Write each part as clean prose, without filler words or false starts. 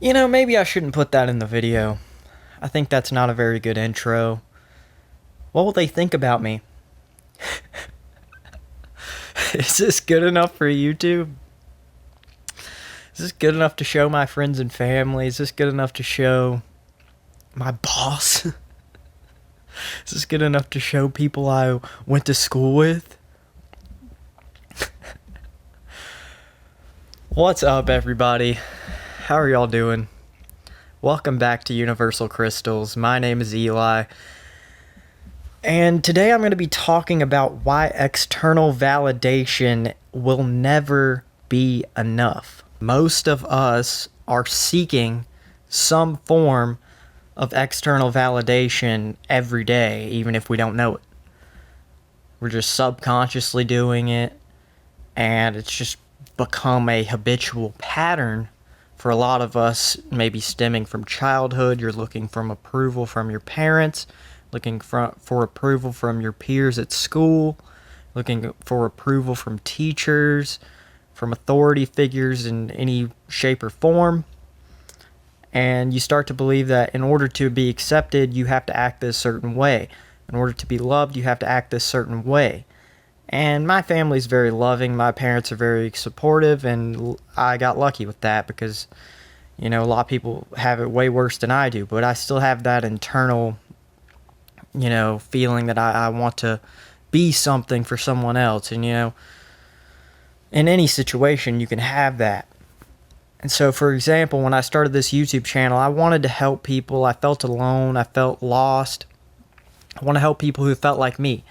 You know, maybe I shouldn't put that in the video. I think that's not a very good intro. What will they think about me? Is this good enough for YouTube? Is this good enough to show my friends and family? Is this good enough to show my boss? Is this good enough to show people I went to school with? What's up, everybody? How are y'all doing? Welcome back to Universal Crystals. My name is Eli. And today I'm going to be talking about why external validation will never be enough. Most of us are seeking some form of external validation every day, even if we don't know it. We're just subconsciously doing it, and it's just become a habitual pattern for a lot of us, maybe stemming from childhood. You're looking for approval from your parents, looking for approval from your peers at school, looking for approval from teachers, from authority figures in any shape or form. And you start to believe that in order to be accepted, you have to act this certain way. In order to be loved, you have to act this certain way. And my family's very loving. My parents are very supportive, and I got lucky with that because, you know, a lot of people have it way worse than I do. But I still have that internal, feeling that I want to be something for someone else. And, in any situation, you can have that. And so, for example, when I started this YouTube channel, I wanted to help people. I felt alone. I felt lost. I want to help people who felt like me.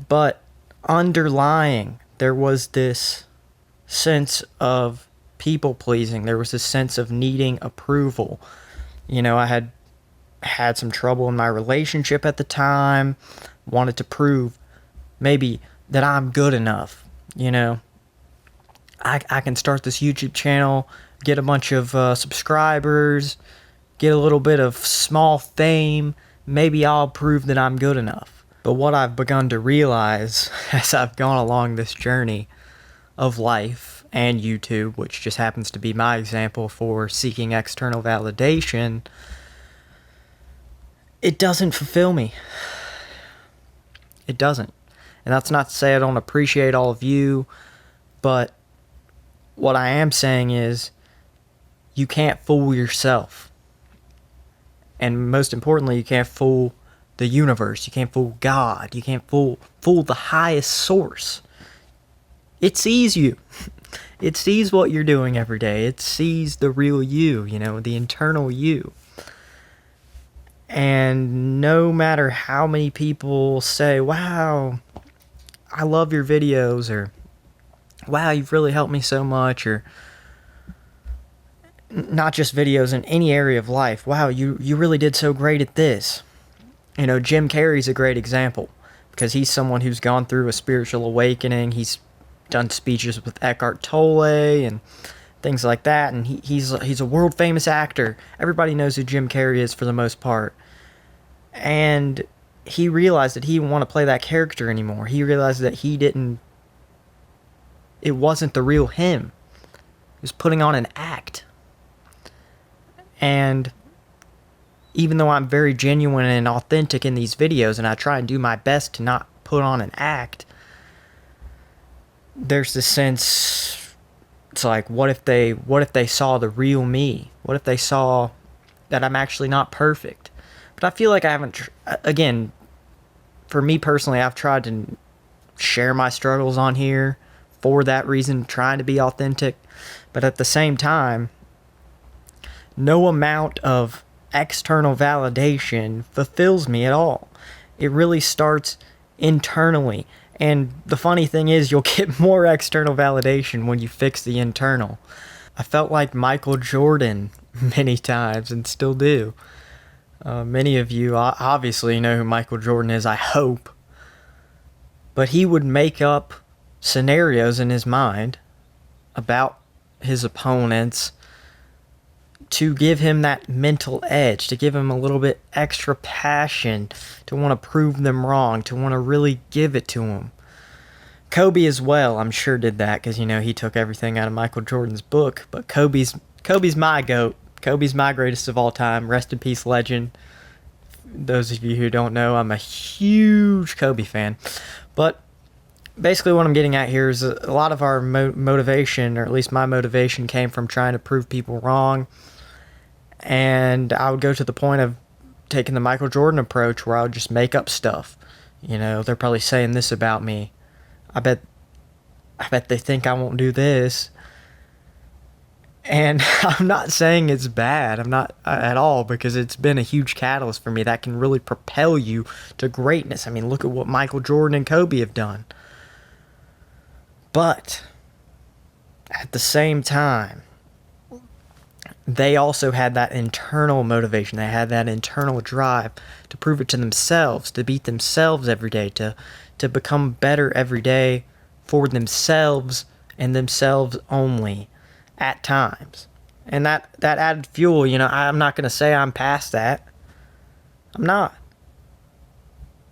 But underlying, there was this sense of people pleasing. There was this sense of needing approval. I had some trouble in my relationship at the time, wanted to prove maybe that I'm good enough. I can start this YouTube channel, get a bunch of subscribers, get a little bit of small fame. Maybe I'll prove that I'm good enough. But what I've begun to realize as I've gone along this journey of life and YouTube, which just happens to be my example for seeking external validation, it doesn't fulfill me. It doesn't. And that's not to say I don't appreciate all of you, but what I am saying is you can't fool yourself. And most importantly, you can't fool the universe. You can't fool God. You can't fool the highest source. It sees you. It sees what you're doing every day. It sees the real you, the internal you. And no matter how many people say, wow, I love your videos, or wow, you've really helped me so much, or not just videos, in any area of life, wow, you really did so great at this. Jim Carrey's a great example because he's someone who's gone through a spiritual awakening. He's done speeches with Eckhart Tolle and things like that, and he's a world famous actor. Everybody knows who Jim Carrey is for the most part. And he realized that he didn't want to play that character anymore. He realized that it wasn't the real him. He was putting on an act. And even though I'm very genuine and authentic in these videos, and I try and do my best to not put on an act, there's this sense, it's like, what if they saw the real me? What if they saw that I'm actually not perfect? But I feel like I haven't, again, for me personally, I've tried to share my struggles on here for that reason, trying to be authentic. But at the same time, no amount of external validation fulfills me at all. It really starts internally. And the funny thing is, you'll get more external validation when you fix the internal. I felt like Michael Jordan many times, and still do. Many of you obviously know who Michael Jordan is, I hope. But he would make up scenarios in his mind about his opponents to give him that mental edge, to give him a little bit extra passion, to want to prove them wrong, to want to really give it to him. Kobe as well, I'm sure, did that because, he took everything out of Michael Jordan's book. But Kobe's Kobe's my GOAT. Kobe's my greatest of all time. Rest in peace, legend. Those of you who don't know, I'm a huge Kobe fan. But basically what I'm getting at here is a lot of our motivation, or at least my motivation, came from trying to prove people wrong. And I would go to the point of taking the Michael Jordan approach, where I would just make up stuff. You know, they're probably saying this about me. I bet they think I won't do this. And I'm not saying it's bad. I'm not at all, because it's been a huge catalyst for me that can really propel you to greatness. I mean, look at what Michael Jordan and Kobe have done. But at the same time, they also had that internal motivation. They had that internal drive to prove it to themselves, to beat themselves every day, to become better every day for themselves and themselves only at times. And that added fuel, you know, I'm not going to say I'm past that. I'm not.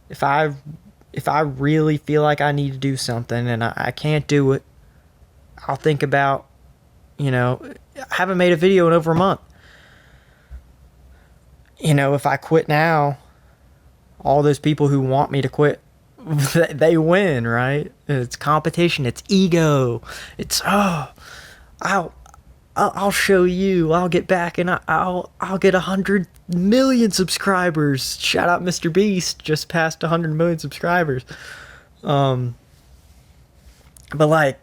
If I really feel like I need to do something and I can't do it, I'll think about, you know, I haven't made a video in over a month. You know, if I quit now, all those people who want me to quit, they win, right? It's competition. It's ego. It's, I'll show you. I'll get back and I'll get 100 million subscribers. Shout out Mr. Beast, just passed 100 million subscribers. But like,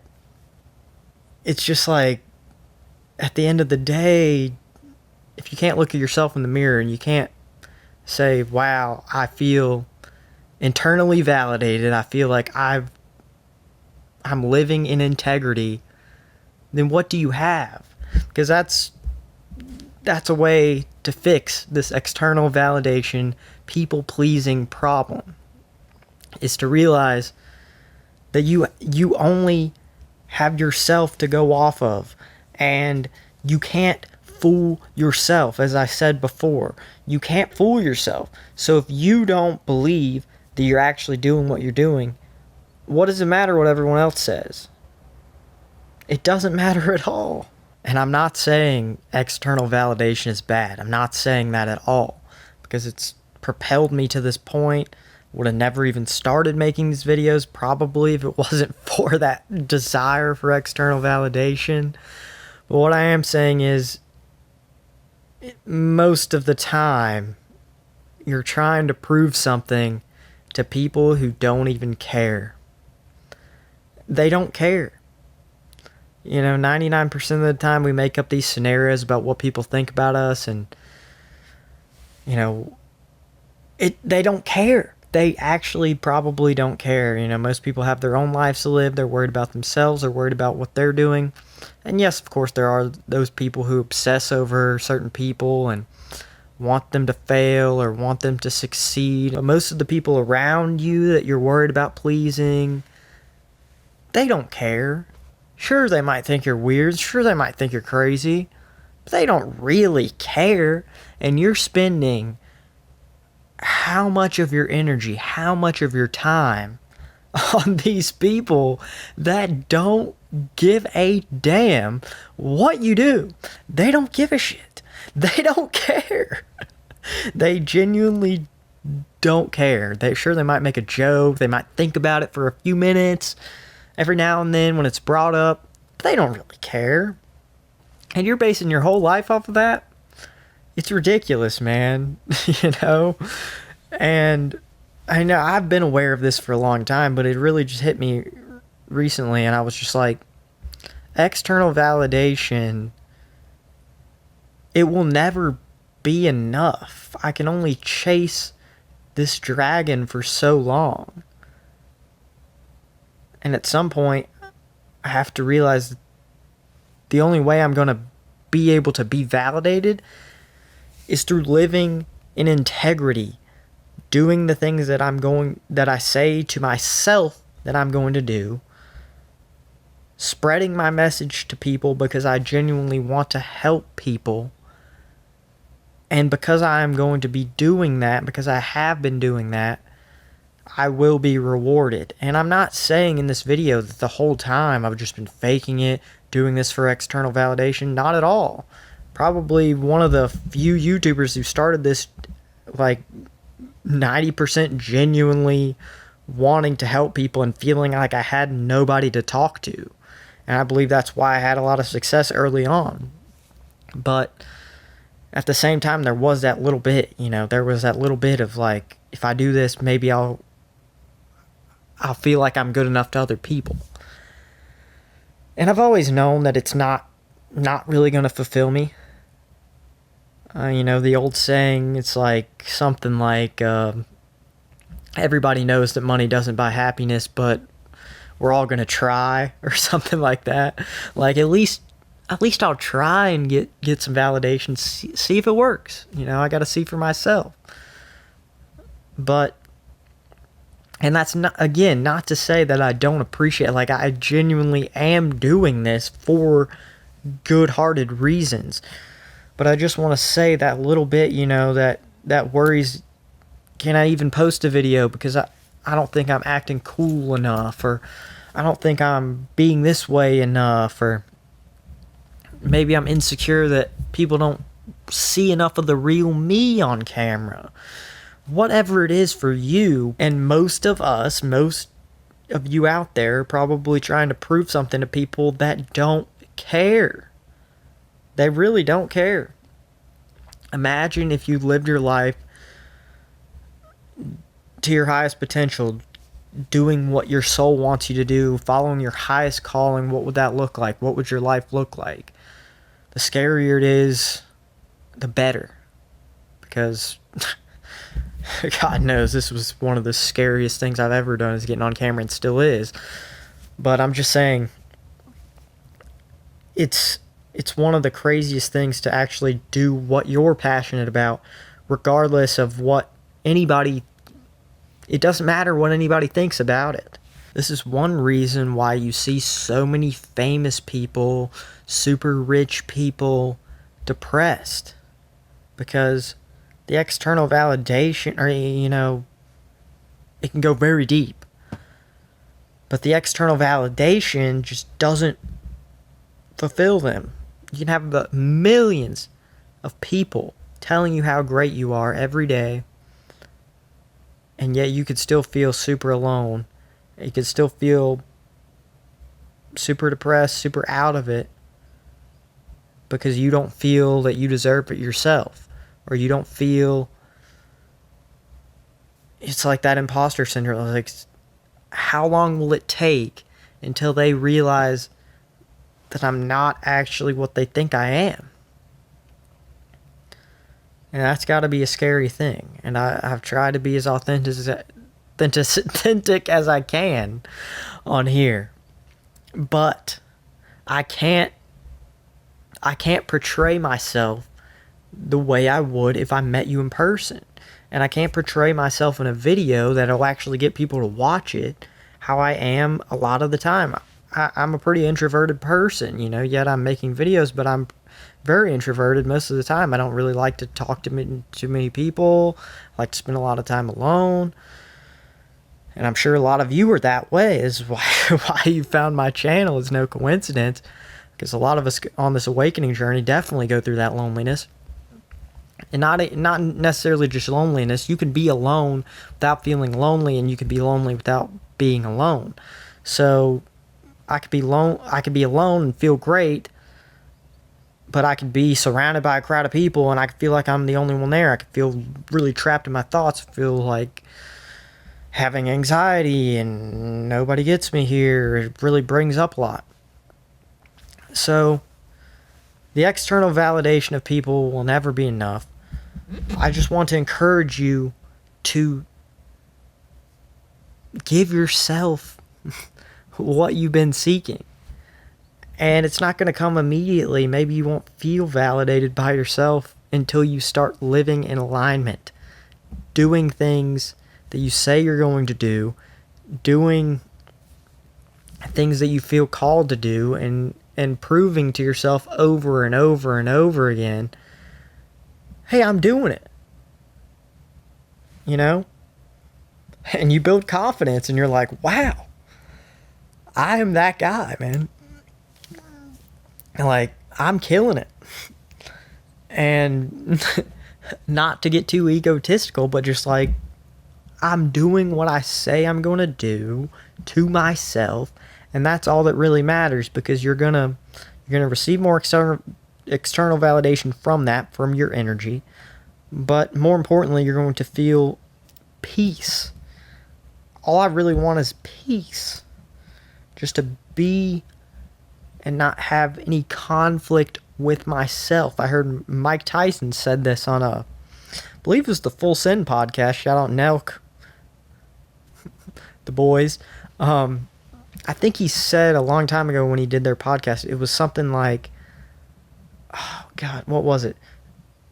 it's just like, at the end of the day, if you can't look at yourself in the mirror and you can't say, wow, I feel internally validated, I feel like I'm living in integrity, then what do you have? Because that's a way to fix this external validation, people-pleasing problem, is to realize that you only have yourself to go off of. And you can't fool yourself, as I said before. You can't fool yourself. So if you don't believe that you're actually doing what you're doing, what does it matter what everyone else says? It doesn't matter at all. And I'm not saying external validation is bad. I'm not saying that at all, because it's propelled me to this point. Would have never even started making these videos, probably, if it wasn't for that desire for external validation. But what I am saying is, most of the time, you're trying to prove something to people who don't even care. They don't care. You know, 99% of the time we make up these scenarios about what people think about us, and, you know, they don't care. They actually probably don't care. You know, most people have their own lives to live. They're worried about themselves. They're worried about what they're doing. And yes, of course, there are those people who obsess over certain people and want them to fail or want them to succeed. But most of the people around you that you're worried about pleasing, they don't care. Sure, they might think you're weird. Sure, they might think you're crazy. But they don't really care. And you're spending how much of your energy, how much of your time on these people that don't give a damn what you do. They don't give a shit. They don't care. They genuinely don't care. They might make a joke. They might think about it for a few minutes every now and then when it's brought up. But they don't really care. And you're basing your whole life off of that? It's ridiculous, man. You know? And I know I've been aware of this for a long time, but it really just hit me recently, and I was just like, external validation, it will never be enough. I can only chase this dragon for so long. And at some point, I have to realize that the only way I'm going to be able to be validated is through living in integrity, doing the things that I say to myself that I'm going to do, spreading my message to people because I genuinely want to help people. And because I am going to be doing that, because I have been doing that, I will be rewarded. And I'm not saying in this video that the whole time I've just been faking it, doing this for external validation. Not at all. Probably one of the few YouTubers who started this like 90% genuinely wanting to help people and feeling like I had nobody to talk to. And I believe that's why I had a lot of success early on. But at the same time, there was that little bit, there was that little bit of like, if I do this, maybe I'll feel like I'm good enough to other people. And I've always known that it's not really going to fulfill me. The old saying, it's like something like, everybody knows that money doesn't buy happiness, but we're all going to try, or something like that. Like, at least I'll try and get some validation, see if it works. I got to see for myself. But, and that's not to say that I don't appreciate, like, I genuinely am doing this for good-hearted reasons. But I just want to say that little bit, that worries, can I even post a video because I don't think I'm acting cool enough, or I don't think I'm being this way enough, or maybe I'm insecure that people don't see enough of the real me on camera. Whatever it is for you, and most of you out there are probably trying to prove something to people that don't care. They really don't care. Imagine if you lived your life to your highest potential, doing what your soul wants you to do, following your highest calling. What would that look like? What would your life look like? The scarier it is, the better. Because God knows this was one of the scariest things I've ever done, is getting on camera, and still is. But I'm just saying, it's one of the craziest things to actually do what you're passionate about, regardless of what anybody, it doesn't matter what anybody thinks about it. This is one reason why you see so many famous people, super rich people, depressed. Because the external validation, or, it can go very deep. But the external validation just doesn't fulfill them. You can have the millions of people telling you how great you are every day, and yet you could still feel super alone. You could still feel super depressed, super out of it, because you don't feel that you deserve it yourself, or you don't feel, it's like that imposter syndrome. Like, how long will it take until they realize that I'm not actually what they think I am? And that's got to be a scary thing. And I've tried to be as authentic as I can on here. But I can't portray myself the way I would if I met you in person. And I can't portray myself in a video that'll actually get people to watch it how I am a lot of the time. I'm a pretty introverted person, yet I'm making videos, but I'm very introverted most of the time. I don't really like to talk to too many people. I like to spend a lot of time alone. And I'm sure a lot of you are that way, is why you found my channel. Is no coincidence, because a lot of us on this awakening journey definitely go through that loneliness. And not necessarily just loneliness. You can be alone without feeling lonely, and you can be lonely without being alone. So I could be alone and feel great, but I could be surrounded by a crowd of people and I could feel like I'm the only one there. I could feel really trapped in my thoughts, feel like having anxiety and nobody gets me here. It really brings up a lot. So the external validation of people will never be enough. I just want to encourage you to give yourself what you've been seeking. And it's not going to come immediately. Maybe you won't feel validated by yourself until you start living in alignment, doing things that you say you're going to do, doing things that you feel called to do, and proving to yourself over and over and over again, hey, I'm doing it. And you build confidence, and you're like, wow, I am that guy, man. like, I'm killing it. And not to get too egotistical, but just like, I'm doing what I say I'm going to do to myself, and that's all that really matters, because you're going to receive more external validation from that, from your energy, but more importantly, you're going to feel peace. All I really want is peace. Just to be and not have any conflict with myself. I heard Mike Tyson said this on I believe it was the Full Send podcast. Shout out Nelk, the boys. I think he said a long time ago when he did their podcast, it was something like, oh God, what was it?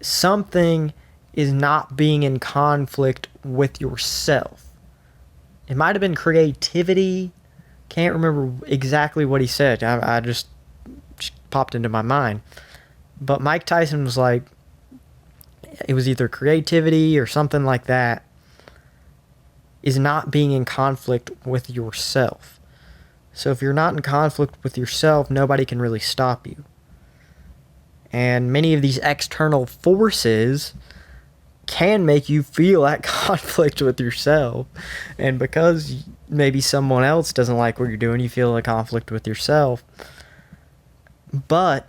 Something is not being in conflict with yourself. It might have been creativity. Can't remember exactly what he said. I just popped into my mind. But Mike Tyson was like, it was either creativity or something like that, is not being in conflict with yourself. So if you're not in conflict with yourself, nobody can really stop you. And many of these external forces can make you feel at conflict with yourself. And because maybe someone else doesn't like what you're doing, you feel a conflict with yourself. But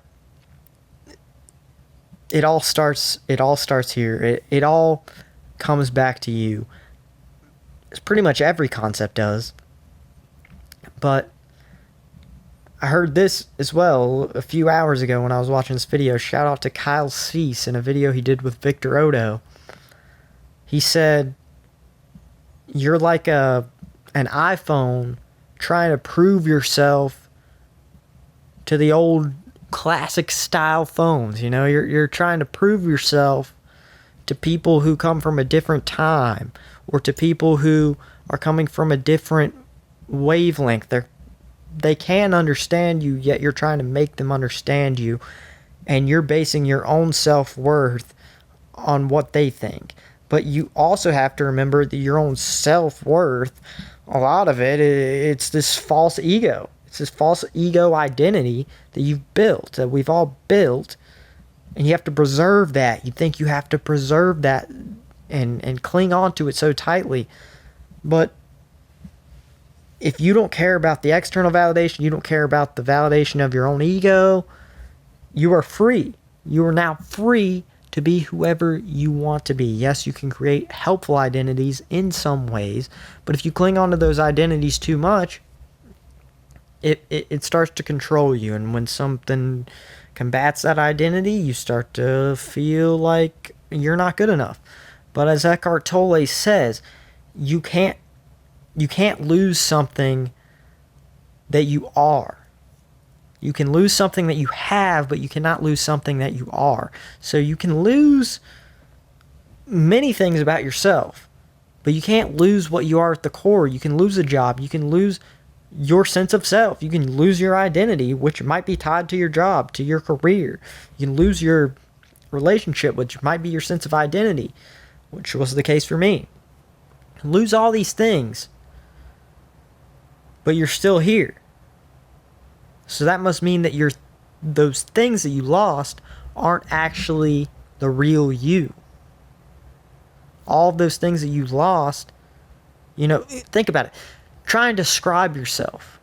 it all starts here. It all comes back to you. It's pretty much every concept does. But I heard this as well a few hours ago when I was watching this video. Shout out to Kyle Cease in a video he did with Victor Odo. He said, you're like an iPhone trying to prove yourself to the old classic style phones. You know, you're trying to prove yourself to people who come from a different time, or to people who are coming from a different wavelength. They can understand you, yet you're trying to make them understand you, and you're basing your own self-worth on what they think. But you also have to remember that your own self-worth, a lot of it's this false ego. It's this false ego identity that you've built, that we've all built, and you have to preserve that. You think you have to preserve that and cling on to it so tightly. But if you don't care about the external validation, you don't care about the validation of your own ego, you are free. You are now free to be whoever you want to be. Yes, you can create helpful identities in some ways, but if you cling on to those identities too much, it starts to control you. And when something combats that identity, you start to feel like you're not good enough. But as Eckhart Tolle says, you can't lose something that you are. You can lose something that you have, but you cannot lose something that you are. So you can lose many things about yourself, but you can't lose what you are at the core. You can lose a job. You can lose your sense of self. You can lose your identity, which might be tied to your job, to your career. You can lose your relationship, which might be your sense of identity, which was the case for me. Lose all these things, but you're still here. So that must mean that those things that you lost aren't actually the real you. All of those things that you lost, think about it. Try and describe yourself.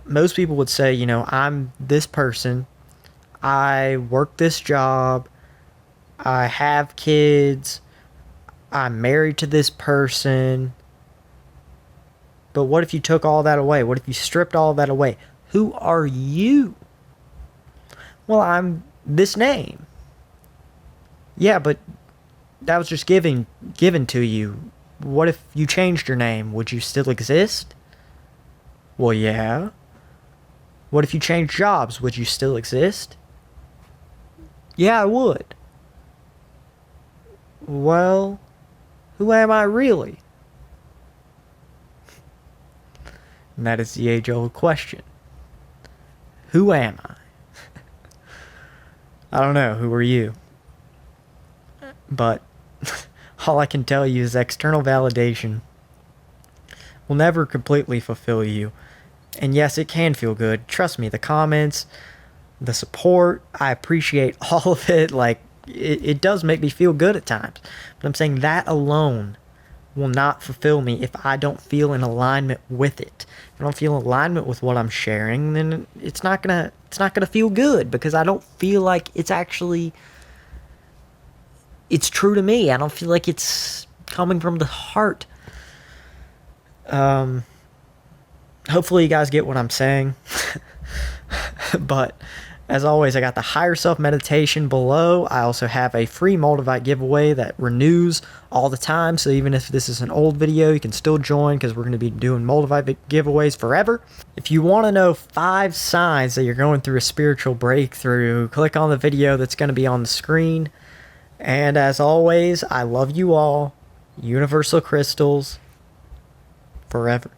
Most people would say, I'm this person. I work this job. I have kids. I'm married to this person. But what if you took all that away? What if you stripped all that away? Who are you? Well, I'm this name. Yeah, but that was just given to you. What if you changed your name? Would you still exist? Well, yeah. What if you changed jobs? Would you still exist? Yeah, I would. Well, who am I really? And that is the age-old question. Who am I? I don't know. Who are you? But all I can tell you is external validation will never completely fulfill you. And yes, it can feel good. Trust me, the comments, the support, I appreciate all of it. Like, it does make me feel good at times. But I'm saying that alone will not fulfill me if I don't feel in alignment with it. If I don't feel in alignment with what I'm sharing, then it's not gonna feel good, because I don't feel like it's true to me. I don't feel like it's coming from the heart. Hopefully you guys get what I'm saying. But as always, I got the Higher Self meditation below. I also have a free Moldavite giveaway that renews all the time. So even if this is an old video, you can still join, because we're going to be doing Moldavite giveaways forever. If you want to know 5 signs that you're going through a spiritual breakthrough, click on the video that's going to be on the screen. And as always, I love you all. Universal Crystals forever.